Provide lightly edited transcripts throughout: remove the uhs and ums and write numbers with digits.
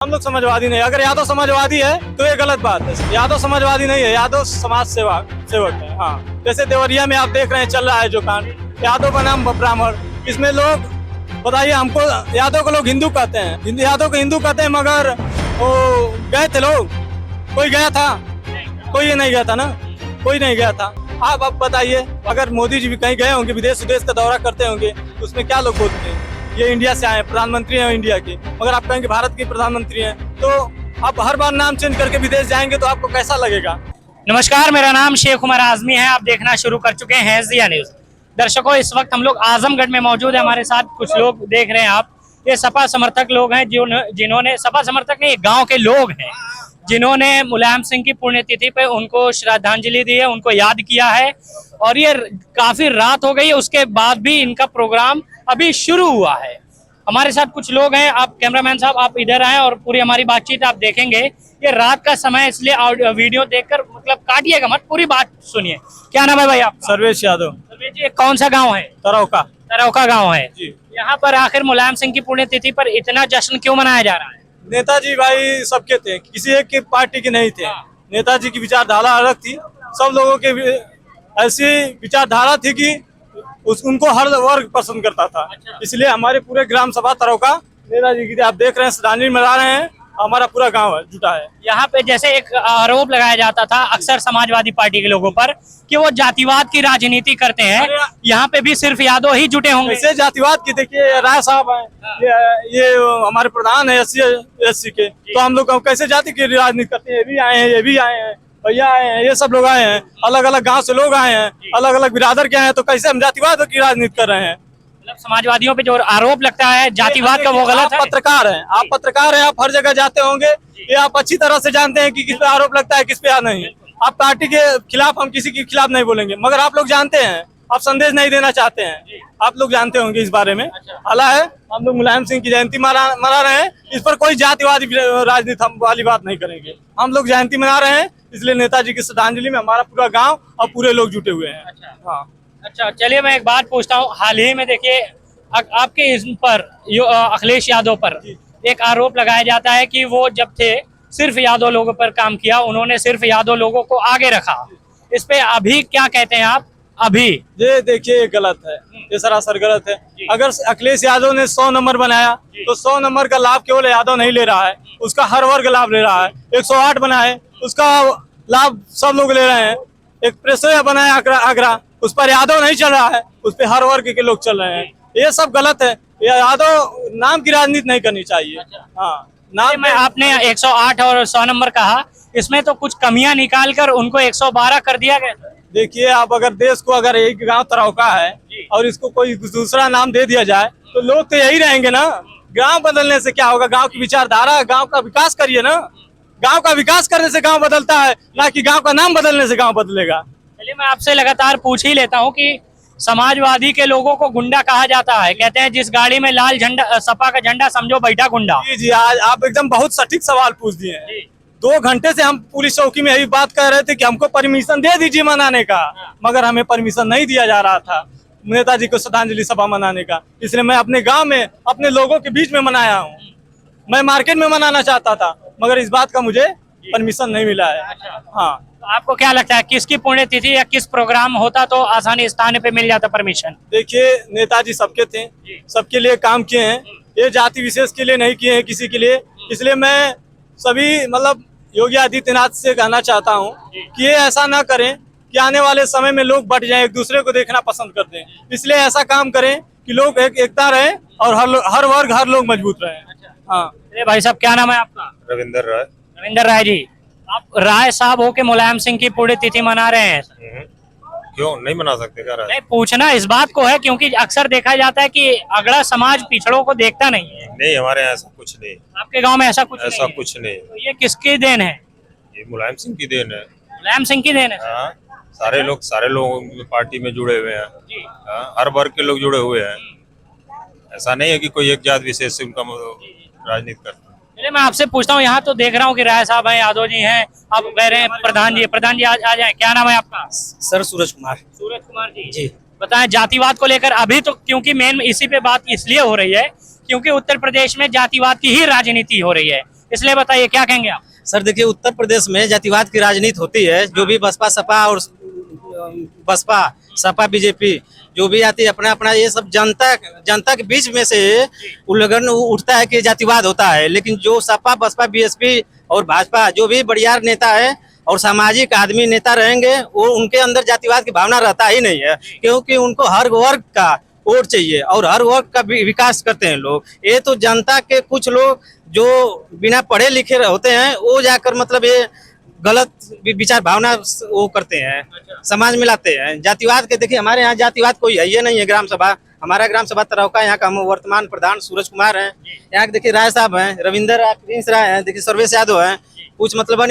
हम लोग समाजवादी नहीं। अगर यादव समाजवादी है तो ये गलत बात है। यादव समाजवादी नहीं है, यादव समाज सेवक है। हाँ, जैसे देवरिया में आप देख रहे हैं चल रहा है जो कांड, यादव का नाम ब्राह्मण, इसमें लोग बताइए हमको, यादव को लोग हिंदू कहते हैं, यादव को हिंदू कहते हैं, मगर वो गए थे लोग, कोई गया था? कोई नहीं गया था ना, कोई नहीं गया था। आप अब बताइए, अगर मोदी जी भी कहीं गए होंगे, विदेश का दौरा करते होंगे, तो उसमें क्या लोग बोलते हैं? ये इंडिया से आए, प्रधानमंत्री हैं इंडिया के, मगर आप कहेंगे भारत के प्रधानमंत्री हैं, तो आप हर बार नाम चेंज करके विदेश जाएंगे तो आपको कैसा लगेगा? नमस्कार, मेरा नाम शेख उमर आजमी है। आप देखना शुरू कर चुके हैं जिया न्यूज। दर्शकों, इस वक्त हम लोग आजमगढ़ में मौजूद है। हमारे साथ कुछ लोग देख रहे हैं आप, ये सपा समर्थक लोग हैं जिन्होंने सपा समर्थक नहीं, गांव के लोग हैं जिन्होंने मुलायम सिंह की पुण्यतिथि पे उनको श्रद्धांजलि दी है, उनको याद किया है। और ये काफी रात हो गई है, उसके बाद भी इनका प्रोग्राम अभी शुरू हुआ है। हमारे साथ कुछ लोग हैं। आप कैमरामैन साहब, आप इधर आए और पूरी हमारी बातचीत आप देखेंगे। ये रात का समय, इसलिए वीडियो देखकर मतलब काटिएगा मत, पूरी बात सुनिए। क्या नाम है भाई आप? सर्वेश यादव। सर्वेश जी, कौन सा गांव है? तरौका। तरौका गांव है जी। यहाँ पर आखिर मुलायम सिंह की पुण्यतिथि पर इतना जश्न क्यों मनाया जा रहा है? नेताजी भाई सबके थे, किसी एक की पार्टी के नहीं थे। नेताजी की विचारधारा अलग थी, सब लोगों के ऐसी विचारधारा थी कि उनको हर वर्ग पसंद करता था। इसलिए हमारे पूरे ग्राम सभा तरौका नेताजी की, आप देख रहे हैं, श्रद्धांजलि मना रहे हैं, हमारा पूरा गांव है जुटा है। यहाँ पे जैसे एक आरोप लगाया जाता था अक्सर समाजवादी पार्टी के लोगों पर कि वो जातिवाद की राजनीति करते हैं, यहाँ पे भी सिर्फ यादव ही जुटे होंगे। ऐसे जातिवाद की, देखिए राय साहब हैं, ये हमारे प्रधान है SC के, तो हम लोग कैसे जाति की राजनीति करते हैं? ये भी आए हैं, ये भी आए हैं, भैया आए हैं, ये सब लोग आए हैं, अलग अलग गांव से लोग आए हैं, अलग अलग बिरादर के आए हैं, तो कैसे हम जातिवाद की राजनीति कर रहे हैं? मतलब समाजवादियों पे जो आरोप लगता है जातिवाद का, वो गलत है। पत्रकार हैं आप, पत्रकार हैं आप, हर जगह जाते होंगे, ये आप अच्छी तरह से जानते हैं कि किस पे आरोप लगता है, किस पे नहीं। आप पार्टी के खिलाफ, हम किसी के खिलाफ नहीं बोलेंगे, मगर आप लोग जानते हैं, आप संदेश नहीं देना चाहते हैं, आप लोग जानते होंगे इस बारे में। हाला है, हम लोग मुलायम सिंह की जयंती मना रहे हैं, इस पर कोई जातिवादी राजनीति वाली बात नहीं करेंगे। हम लोग जयंती मना रहे हैं, इसलिए नेताजी की श्रद्धांजलि में हमारा पूरा गांव और पूरे लोग जुटे हुए हैं। हाँ, अच्छा, चलिए मैं एक बात पूछता हूँ। हाल ही में देखिए आपके इस पर अखिलेश यादव पर एक आरोप लगाया जाता है कि वो जब थे सिर्फ यादव लोगों पर काम किया, उन्होंने सिर्फ यादव लोगों को आगे रखा। इस पे अभी क्या कहते हैं आप? अभी ये देखिए गलत है, ये सरासर गलत है। अगर अखिलेश यादव ने 100 नंबर बनाया तो 100 नंबर का लाभ केवल यादव नहीं ले रहा है, उसका हर वर्ग लाभ ले रहा है। 108 बनाए, उसका लाभ सब लोग ले रहे हैं। एक प्रेसवे बनाया आगरा, उस पर यादव नहीं चल रहा है, उस पर हर वर्ग के लोग चल रहे हैं। ये सब गलत है। यादव नाम की राजनीति नहीं करनी चाहिए। हाँ, नाम में आपने 108 और 100 नंबर कहा, इसमें तो कुछ कमियां निकाल कर उनको 112 कर दिया गया। देखिए, आप अगर देश को, अगर एक गांव तरौका है और इसको कोई दूसरा नाम दे दिया जाए तो लोग तो यही रहेंगे ना। गांव बदलने से क्या होगा? गांव की विचारधारा, गांव का विकास करिए ना। गांव का विकास करने से गांव बदलता है, ना कि गांव का नाम बदलने से गांव बदलेगा। चलिए मैं आपसे लगातार पूछ ही लेता हूँ कि समाजवादी के लोगों को गुंडा कहा जाता है, कहते हैं जिस गाड़ी में लाल झंडा, सपा का झंडा, समझो बैठा गुंडा। जी जी, आज आप एकदम बहुत सटीक सवाल पूछ दिए हैं। 2 घंटे से हम पुलिस चौकी में यही बात कर रहे थे कि हमको परमिशन दे दीजिए मनाने का, मगर हमें परमिशन नहीं दिया जा रहा था नेताजी को श्रद्धांजलि सभा मनाने का। इसलिए मैं अपने गांव में अपने लोगों के बीच में मनाया हूं। मैं मार्केट में मनाना चाहता था, मगर इस बात का मुझे परमिशन नहीं मिला है। हाँ, तो आपको क्या लगता है किसकी पुण्यतिथि या किस प्रोग्राम होता तो आसानी स्थान पे मिल जाता परमिशन? देखिए, नेताजी सबके थे, सबके लिए काम किए हैं, ये जाति विशेष के लिए नहीं किए हैं, किसी के लिए। इसलिए मैं सभी मतलब योगी आदित्यनाथ से कहना चाहता हूं कि ये ऐसा ना करें कि आने वाले समय में लोग बट जाएं, एक दूसरे को देखना पसंद करते हैं। इसलिए ऐसा काम करें कि लोग एकता रहे और हर वर्ग, हर लोग मजबूत रहे। हाँ, अरे भाई साहब, क्या नाम है आपका? रविंदर राय। रविंदर राय जी, आप राय साहब हो के मुलायम सिंह की पुण्यतिथि मना रहे हैं? क्यों नहीं मना सकते? क्या राय? नहीं, पूछना इस बात को है क्योंकि अक्सर देखा जाता है कि अगड़ा समाज पिछड़ों को देखता नहीं है। नहीं, हमारे यहाँ ऐसा कुछ नहीं। आपके गांव में ऐसा कुछ ऐसा नहीं है? कुछ नहीं। तो ये किसकी देन है? ये मुलायम सिंह की देन है। मुलायम सिंह की देन है? हाँ, सारे लोग पार्टी में जुड़े हुए हैं। हाँ, हर वर्ग के लोग जुड़े हुए हैं। ऐसा नहीं है कि कोई एक जात विशेष से उनका राजनीति करता है। चलिए मैं आपसे पूछता हूँ, यहाँ तो देख रहा हूँ कि राय साहब हैं, यादव जी हैं, आप कह रहे हैं प्रधान जी आ जाए। क्या नाम है आपका? सर सूरज कुमार। सूरज कुमार जी, बताएं जातिवाद को लेकर अभी तो, क्योंकि मेन इसी पे बात इसलिए हो रही है क्योंकि उत्तर प्रदेश में जातिवाद की ही राजनीति हो रही है। इसलिए बताइए क्या कहेंगे आप? सर देखिए, उत्तर प्रदेश में जातिवाद की राजनीति होती है। जो भी बसपा सपा और बसपा सपा बीजेपी जो भी आती है, अपना अपना ये सब जनता के बीच में से उल्लंघन उठता है कि जातिवाद होता है। लेकिन जो सपा बसपा बीएसपी और भाजपा जो भी बढ़िया नेता है और सामाजिक आदमी नेता रहेंगे, वो उनके अंदर जातिवाद की भावना रहता ही नहीं है, क्योंकि उनको हर वर्ग का वोट चाहिए और हर वर्ग का विकास करते हैं लोग। ये तो जनता के कुछ लोग जो बिना पढ़े लिखे होते हैं, वो जाकर मतलब ये गलत विचार भावना वो करते हैं, समाज में लाते हैं। जातिवाद के देखिए, हमारे यहाँ जातिवाद कोई है ये नहीं है। ग्राम सभा, हमारा ग्राम सभा तरौका, यहाँ का हम वर्तमान प्रधान सूरज कुमार हैं। यहाँ के देखिए राय साहब हैं, रविंदर प्रिंस राय हैं, देखिए सर्वेश यादव हैं, कुछ मतलब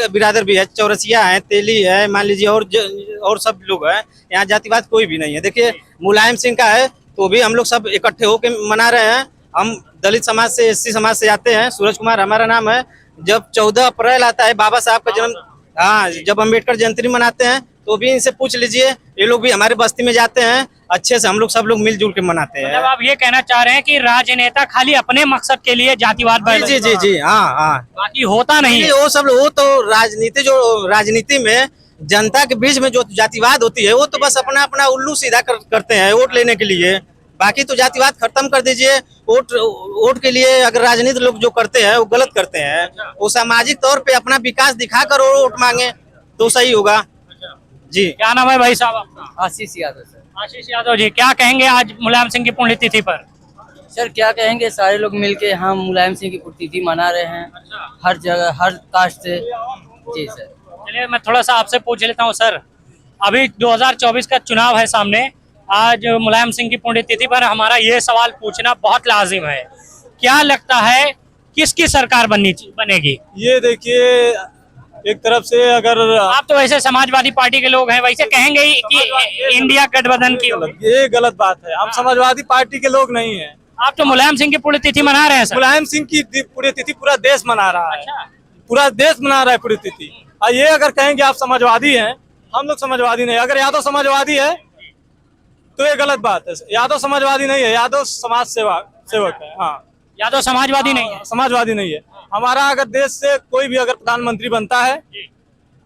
बिरादर भी है, चौरसिया है, तेली है, मान लीजिए और सब लोग हैं। यहाँ जातिवाद कोई भी नहीं है। देखिए मुलायम सिंह का है तो भी हम लोग सब इकट्ठे होकर मना रहे हैं। हम दलित समाज से, एससी समाज से आते हैं। सूरज कुमार हमारा नाम है। जब 14 अप्रैल आता है, बाबा साहब का जन्म, हाँ, जब अम्बेडकर जयंती मनाते हैं तो भी इनसे पूछ लीजिए, ये लोग भी हमारे बस्ती में जाते हैं, अच्छे से हम लोग सब लोग मिलजुल के मनाते हैं। मतलब आप ये कहना चाह रहे हैं कि राजनेता खाली अपने मकसद के लिए जातिवाद जी जी जी, हाँ, बाकी होता नहीं है। वो तो राजनीति में जनता के बीच में जो जातिवाद होती है, वो तो बस अपना अपना उल्लू सीधा करते हैं वोट लेने के लिए। बाकी तो जातिवाद खत्म कर दीजिए। वोट के लिए अगर राजनीति लोग जो करते हैं वो गलत करते हैं। वो सामाजिक तौर पे अपना विकास दिखाकर वोट मांगे तो सही होगा। जी, क्या नाम है भाई साहब आपका? आशीष यादव सर। आशीष यादव जी, क्या कहेंगे आज मुलायम सिंह की पुण्यतिथि पर? सर क्या कहेंगे, सारे लोग मिलके हम मुलायम सिंह की पुण्यतिथि मना रहे हैं, हर जगह हर कास्ट से। जी सर। चलिए मैं थोड़ा सा आपसे पूछ लेता हूँ सर, अभी 2024 का चुनाव है सामने, आज मुलायम सिंह की पुण्यतिथि पर हमारा ये सवाल पूछना बहुत लाजिम है। क्या लगता है किसकी सरकार बनेगी? ये देखिए, एक तरफ से अगर आप तो वैसे समाजवादी पार्टी के लोग हैं, वैसे कहेंगे ही कि इंडिया गठबंधन की होगी। ये गलत बात है। हम समाजवादी पार्टी के लोग नहीं हैं। आप तो मुलायम सिंह की पुण्यतिथि मना रहे हैं सर। मुलायम सिंह की पुण्यतिथि पूरा देश मना रहा है। पूरा देश मना रहा है पुण्यतिथि। और ये अगर कहेंगे आप समाजवादी हैं, हम लोग समाजवादी नहीं। अगर यादव समाजवादी है तो ये गलत बात है। यादव समाजवादी नहीं है, यादव समाज सेवक है। हाँ, यादव समाजवादी नहीं है। समाजवादी नहीं है। हमारा अगर देश से कोई भी अगर प्रधानमंत्री बनता है,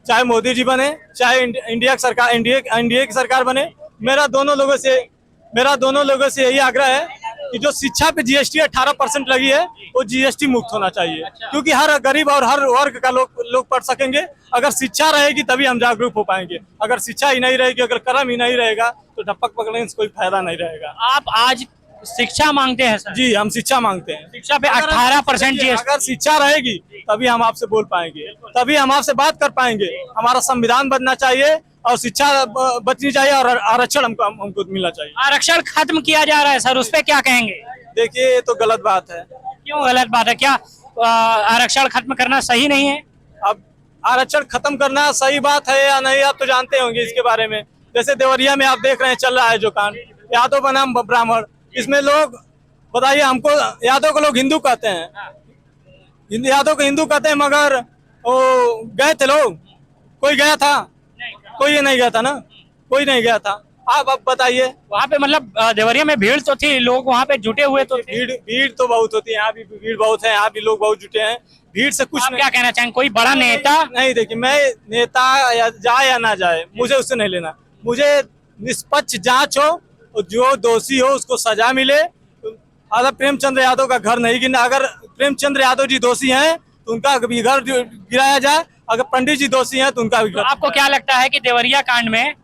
चाहे मोदी जी बने, चाहे इंडिया की सरकार बने, मेरा दोनों लोगों से यही आग्रह है कि जो शिक्षा पे जीएसटी 18% लगी है, वो जीएसटी मुक्त होना चाहिए। क्योंकि हर गरीब और हर वर्ग का लोग पढ़ सकेंगे। अगर शिक्षा रहेगी तभी हम जागरूक हो पाएंगे। अगर शिक्षा ही नहीं रहेगी, अगर कर्म ही नहीं रहेगा, तो ढप्पक पकड़ने से कोई फायदा नहीं रहेगा। आप आज शिक्षा मांगते हैं सर? जी, हम शिक्षा मांगते हैं। शिक्षा पे 18% जीएसटी। अगर शिक्षा रहेगी तभी हम आपसे बोल पाएंगे, तभी हम आपसे बात कर पाएंगे। हमारा संविधान बनना चाहिए और शिक्षा बचनी चाहिए और आरक्षण हमको मिलना चाहिए। आरक्षण खत्म किया जा रहा है सर, उस पे क्या कहेंगे? देखिए, ये तो गलत बात है। क्यों गलत बात है? क्या आरक्षण खत्म करना सही नहीं है? अब आरक्षण खत्म करना सही बात है या नहीं, आप तो जानते होंगे इसके बारे में। जैसे देवरिया में आप देख रहे हैं चल रहा है जो कांड, यादव बनाम ब्राह्मण, इसमें लोग बताइए, हमको यादव को लोग हिंदू कहते हैं, यादव को हिंदू कहते हैं, मगर वो गए थे लोग, कोई गया था? कोई नहीं गया था ना, कोई नहीं गया था। आप अब बताइए, वहाँ पे मतलब देवरिया में भीड़ तो थी, लोग वहाँ पे जुटे हुए तो थे। भीड़ तो बहुत होती है, यहाँ भी भीड़ बहुत है, यहाँ भी लोग बहुत जुटे हैं। भीड़ से कुछ आप क्या कहना चाहेंगे, कोई बड़ा नेता? नहीं, देखिए, मैं नेता जाए या ना जाए, मुझे उससे नहीं लेना। मुझे निष्पक्ष जांच हो और जो दोषी हो उसको सजा मिले। अगर प्रेमचंद्र यादव का घर नहीं गिरना, अगर प्रेमचंद्र यादव जी दोषी हैं तो उनका भी घर गिराया जाए, अगर पंडित जी दोषी हैं तो उनका भी घर। आपको क्या लगता है कि देवरिया कांड में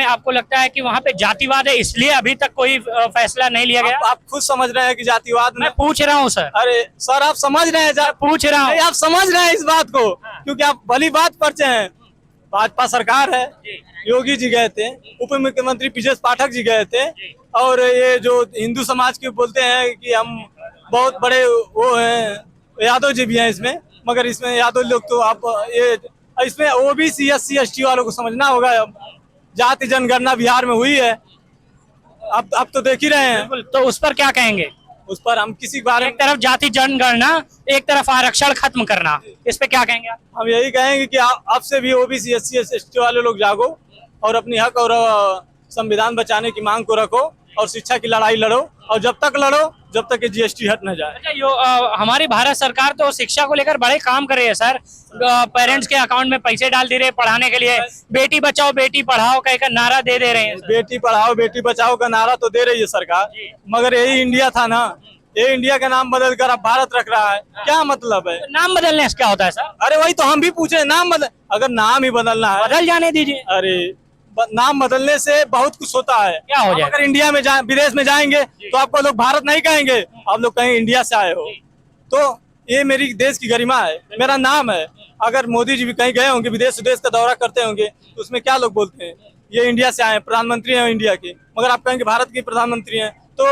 आपको लगता है कि वहाँ पे जातिवाद है, इसलिए अभी तक कोई फैसला नहीं लिया गया? आप खुद समझ रहे हैं कि जातिवाद मैं पूछ रहा हूँ सर। अरे सर, आप समझ रहे हैं, पूछ रहा हूँ, आप समझ रहे हैं इस बात को, क्योंकि आप भली बात करते हैं। भाजपा सरकार है, योगी जी गए थे, उप मुख्यमंत्री ब्रजेश पाठक जी गए थे, और ये जो हिंदू समाज के बोलते हैं कि हम बहुत बड़े वो हैं, यादव जी भी हैं इसमें, मगर इसमें यादव लोग तो आप ये इसमें ओबीसी SC ST वालों को समझना होगा। जाति जनगणना बिहार में हुई है, आप तो देख ही रहे हैं। तो उस पर क्या कहेंगे? उस पर हम किसी बारे में, एक तरफ जाति जनगणना, एक तरफ आरक्षण खत्म करना, इस पे क्या कहेंगे आप? हम यही कहेंगे कि आप से भी ओबीसी SC ST वाले लोग जागो और अपनी हक और संविधान बचाने की मांग को रखो और शिक्षा की लड़ाई लड़ो, और जब तक लड़ो जब तक ये जीएसटी हट न जाए। अच्छा, हमारी भारत सरकार तो शिक्षा को लेकर बड़े काम कर रही है सर। पेरेंट्स के अकाउंट में पैसे डाल दे रहे हैं पढ़ाने के लिए, बेटी बचाओ बेटी पढ़ाओ कहकर नारा दे रहे हैं। बेटी पढ़ाओ बेटी बचाओ का नारा तो दे रही है सरकार, मगर यही इंडिया था ना, ये इंडिया का नाम बदल कर अब भारत रख रहा है, क्या मतलब है? नाम बदलने से क्या होता है सर? अरे वही तो हम भी पूछे, नाम बदल, अगर नाम ही बदलना है बदल जाने दीजिए। अरे नाम बदलने से बहुत कुछ होता है। क्या हो आप जाएगा? अगर इंडिया में विदेश में जाएंगे तो आपको लोग भारत नहीं कहेंगे, आप लोग कहेंगे इंडिया से आए हो। तो ये मेरी देश की गरिमा है, मेरा नाम है। अगर मोदी जी भी कहीं गए होंगे, विदेश का दौरा करते होंगे, तो उसमें क्या लोग बोलते हैं, ये इंडिया से आए, प्रधानमंत्री हैं इंडिया के, मगर आप कहेंगे भारत के प्रधानमंत्री हैं। तो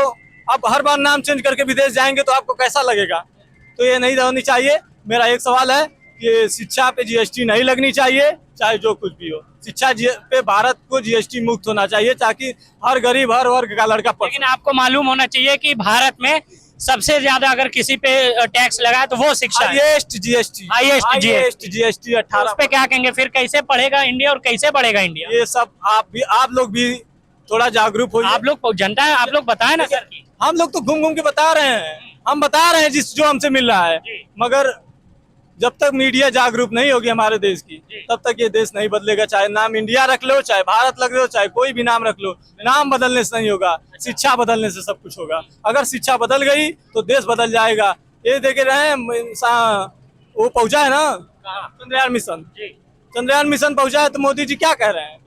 आप हर बार नाम चेंज करके विदेश जाएंगे तो आपको कैसा लगेगा? तो ये नहीं होनी चाहिए। मेरा एक सवाल है कि शिक्षा पे जीएसटी नहीं लगनी चाहिए, चाहे जो कुछ भी हो। शिक्षा पे भारत को जीएसटी मुक्त होना चाहिए, ताकि हर गरीब हर वर्ग का लड़का पढ़। लेकिन आपको मालूम होना चाहिए कि भारत में सबसे ज्यादा अगर किसी पे टैक्स लगा है तो वो शिक्षा है। हाईएस्ट जीएसटी, हाईएस्ट जीएसटी उस 18 पे क्या कहेंगे फिर? कैसे पढ़ेगा इंडिया और कैसे बढ़ेगा इंडिया? ये सब आप लोग भी थोड़ा जागरूक हो। आप लोग जनता है, आप लोग बताए ना सर। हम लोग तो घूम घूम के बता रहे हैं, हम बता रहे हैं जो हमसे मिल रहा है, मगर जब तक मीडिया जागरूक नहीं होगी हमारे देश की, तब तक ये देश नहीं बदलेगा। चाहे नाम इंडिया रख लो, चाहे भारत रख लो, चाहे कोई भी नाम रख लो, नाम बदलने से नहीं होगा, शिक्षा बदलने से सब कुछ होगा। अगर शिक्षा बदल गई तो देश बदल जाएगा। ये देखे रहे वो पहुंचा है ना चंद्रयान मिशन, चंद्रयान मिशन पहुंचा है, तो मोदी जी क्या कह रहे हैं?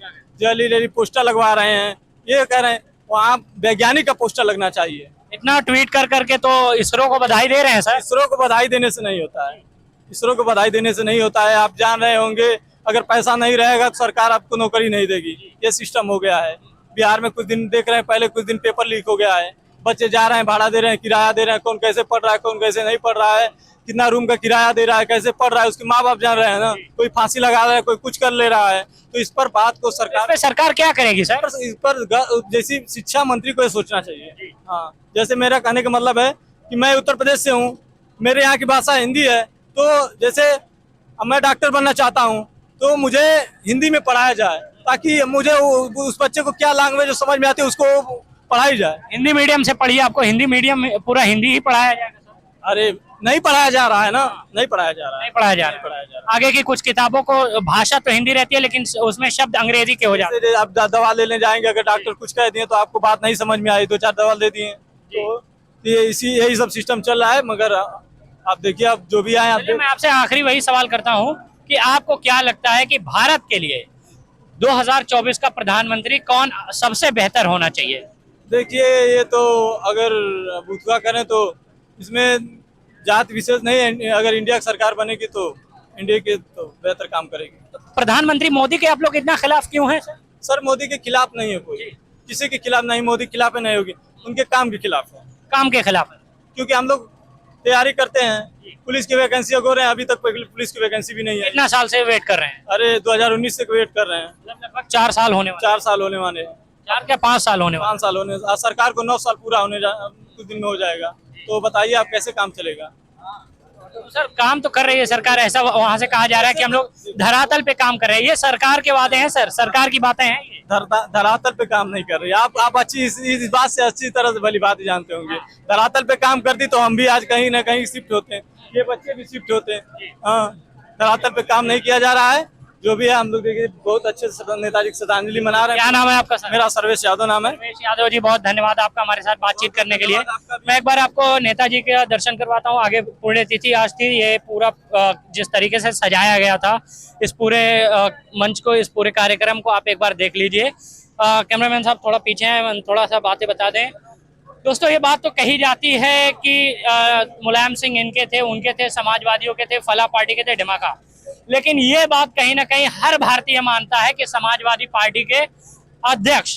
जली पोस्टर लगवा रहे हैं, ये कह रहे हैं वहाँ वैज्ञानिक का पोस्टर लगना चाहिए। इतना ट्वीट कर करके तो इसरो को बधाई दे रहे हैं सर। इसरो को बधाई देने से नहीं होता है, इसरो को बधाई देने से नहीं होता है। आप जान रहे होंगे, अगर पैसा नहीं रहेगा तो सरकार आपको नौकरी नहीं देगी, ये सिस्टम हो गया है। बिहार में कुछ दिन देख रहे हैं, पहले कुछ दिन पेपर लीक हो गया है, बच्चे जा रहे हैं, भाड़ा दे रहे हैं, किराया दे रहे हैं, कौन कैसे पढ़ रहा है, कौन कैसे नहीं पढ़ रहा है, कितना रूम का किराया दे रहा है, कैसे पढ़ रहा है, उसके माँ बाप जान रहे हैं ना। कोई फांसी लगा रहा है, कोई कुछ कर ले रहा है। तो इस पर बात को सरकार क्या करेगी सर? इस पर जैसी शिक्षा मंत्री को ये सोचना चाहिए। हाँ, जैसे मेरा कहने का मतलब है कि मैं उत्तर प्रदेश से हूँ, मेरे यहाँ की भाषा हिंदी है, तो जैसे अब मैं डॉक्टर बनना चाहता हूँ तो मुझे हिंदी में पढ़ाया जाए, ताकि मुझे उस बच्चे को क्या लैंग्वेज जो समझ में आती है उसको पढ़ाई जाए। हिंदी मीडियम से पढ़िए, आपको हिंदी मीडियम में पूरा हिंदी ही पढ़ाया जाएगा? अरे नहीं पढ़ाया जा रहा है ना, नहीं पढ़ाया जा रहा है, नहीं पढ़ाया जा रहा। आगे की कुछ किताबों को भाषा तो हिंदी रहती है, लेकिन उसमें शब्द अंग्रेजी के हो जाते हैं। आप दवा लेने जाएंगे, अगर डॉक्टर कुछ कह दिए तो आपको बात नहीं समझ में आई, 2-4 दवा दे दिए, तो यही सब सिस्टम चल रहा है। मगर आप देखिए, अब जो भी आए, मैं आपसे आखिरी वही सवाल करता हूँ कि आपको क्या लगता है कि भारत के लिए 2024 का प्रधानमंत्री कौन सबसे बेहतर होना चाहिए? देखिए, ये तो अगर बुतवा करें तो इसमें जात विशेष नहीं है। अगर इंडिया की सरकार बनेगी तो इंडिया के तो बेहतर काम करेगी। प्रधानमंत्री मोदी के आप लोग इतना खिलाफ क्यों हैं? सर मोदी के खिलाफ नहीं है, कोई किसी के खिलाफ नहीं, मोदी के खिलाफ नहीं होगी, उनके काम के खिलाफ है। काम के खिलाफ है, क्योंकि हम लोग तैयारी करते हैं, पुलिस की वैकेंसी हो रहे हैं, अभी तक पुलिस की वैकेंसी भी नहीं है। कितना साल से वेट कर रहे हैं? अरे 2019 से वेट कर रहे हैं, लगभग 4 साल होने वाले। 4 साल होने वाले हैं, 4 क्या 5 साल होने वाले? 5 साल होने, सरकार को 9 साल पूरा होने कुछ दिन में हो जाएगा। तो बताइए आप कैसे काम चलेगा? तो सर काम तो कर रही है सरकार, ऐसा वहाँ से कहा जा रहा है कि हम लोग धरातल पे काम कर रहे हैं। ये सरकार के वादे हैं सर, सरकार की बातें हैं, ये धरातल पे काम नहीं कर रही। आप अच्छी इस बात से अच्छी तरह से भली बात जानते होंगे। धरातल पे काम करती तो हम भी आज कहीं ना कहीं शिफ्ट होते हैं, ये बच्चे भी शिफ्ट होते हैं। हाँ, धरातल पे काम नहीं किया जा रहा है। जो भी है, हम लोग देखिए बहुत अच्छे से नेताजी की श्रद्धांजलि मना रहे हैं। क्या नाम है आपका सर? मेरा सर्वेश यादव नाम है। सर्वेश यादव जी, बहुत धन्यवाद आपका हमारे साथ बातचीत करने के लिए। मैं एक बार आपको नेताजी का दर्शन करवाता हूँ। आगे पुण्यतिथि आज थी, ये पूरा जिस तरीके से सजाया गया था इस पूरे मंच को, इस पूरे कार्यक्रम को आप एक बार देख लीजिए। कैमरामैन साहब थोड़ा पीछे हैं, थोड़ा सा बातें बता दें। दोस्तों, ये बात तो कही जाती है कि मुलायम सिंह इनके थे, उनके थे, समाजवादियों के थे, फला पार्टी के थे, ढिमाका, लेकिन ये बात कहीं ना कहीं हर भारतीय मानता है कि समाजवादी पार्टी के अध्यक्ष,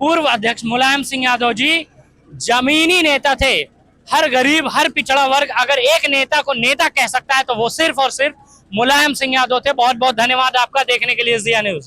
पूर्व अध्यक्ष मुलायम सिंह यादव जी जमीनी नेता थे। हर गरीब, हर पिछड़ा वर्ग अगर एक नेता को नेता कह सकता है तो वो सिर्फ और सिर्फ मुलायम सिंह यादव थे। बहुत बहुत धन्यवाद आपका देखने के लिए ज़िया न्यूज़।